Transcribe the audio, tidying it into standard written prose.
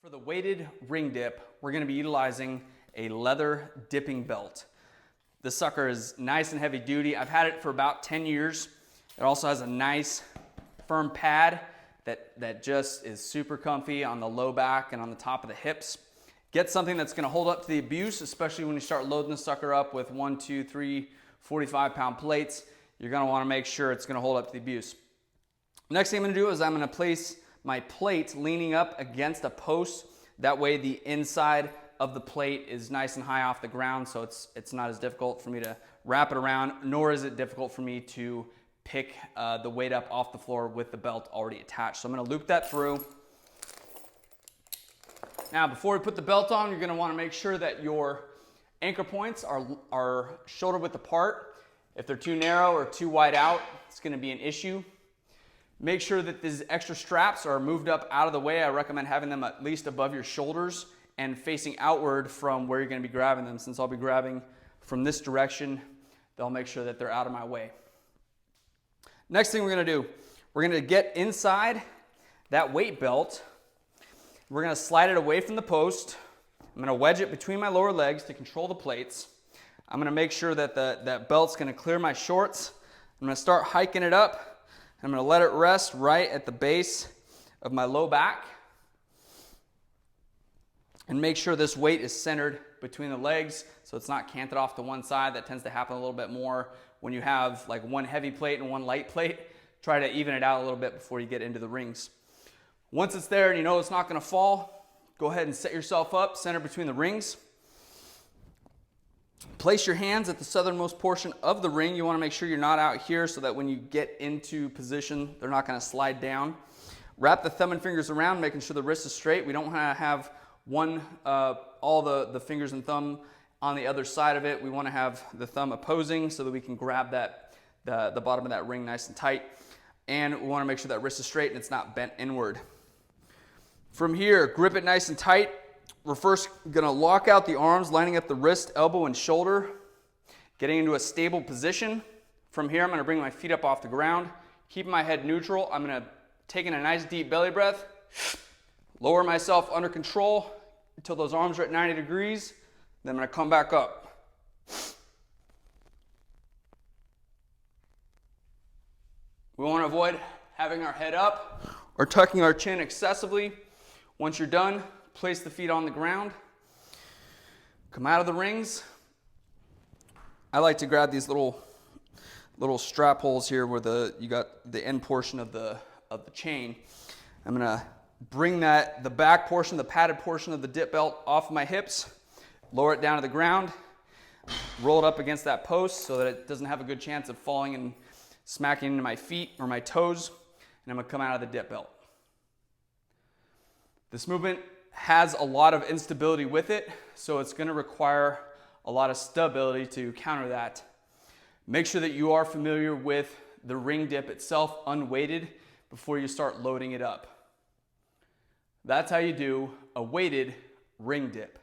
For the weighted ring dip, we're going to be utilizing a leather dipping belt. This sucker is nice and heavy duty. I've had it for about 10 years. It also has a nice firm pad that just is super comfy on the low back and on the top of the hips. Get something that's going to hold up to the abuse, especially when you start loading the sucker up with 1, 2, 3, 45-pound plates. You're going to want to make sure it's going to hold up to the abuse. Next thing I'm going to do is I'm going to place my plate leaning up against a post. That way the inside of the plate is nice and high off the ground, so it's not as difficult for me to wrap it around, nor is it difficult for me to pick the weight up off the floor with the belt already attached. So I'm going to loop that through. Now, before we put the belt on, you're going to want to make sure that your anchor points are shoulder width apart. If they're too narrow or too wide out, it's going to be an issue. Make sure that these extra straps are moved up out of the way. I recommend having them at least above your shoulders and facing outward from where you're going to be grabbing them. Since I'll be grabbing from this direction, they'll make sure that they're out of my way. Next thing we're going to do, we're going to get inside that weight belt. We're going to slide it away from the post. I'm going to wedge it between my lower legs to control the plates. I'm going to make sure that that belt's going to clear my shorts. I'm going to start hiking it up. I'm going to let it rest right at the base of my low back and make sure this weight is centered between the legs so it's not canted off to one side. That tends to happen a little bit more when you have like one heavy plate and one light plate. Try to even it out a little bit before you get into the rings. Once it's there and you know it's not going to fall, go ahead and set yourself up, center between the rings. Place your hands at the southernmost portion of the ring. You want to make sure you're not out here so that when you get into position, they're not going to slide down. Wrap the thumb and fingers around, making sure the wrist is straight. We don't want to have all the fingers and thumb on the other side of it. We want to have the thumb opposing so that we can grab the bottom of that ring nice and tight. And we want to make sure that wrist is straight and it's not bent inward. From here, grip it nice and tight. We're first going to lock out the arms, lining up the wrist, elbow, and shoulder, getting into a stable position. From here, I'm going to bring my feet up off the ground, keep my head neutral. I'm going to take in a nice deep belly breath, lower myself under control until those arms are at 90 degrees. Then I'm going to come back up. We want to avoid having our head up or tucking our chin excessively. Once you're done, place the feet on the ground. Come out of the rings. I like to grab these little strap holes here where you got the end portion of the chain. I'm gonna bring the back portion, the padded portion of the dip belt off my hips, lower it down to the ground, roll it up against that post so that it doesn't have a good chance of falling and smacking into my feet or my toes, and I'm gonna come out of the dip belt. This movement has a lot of instability with it, so it's going to require a lot of stability to counter that. Make sure that you are familiar with the ring dip itself, unweighted, before you start loading it up. That's how you do a weighted ring dip.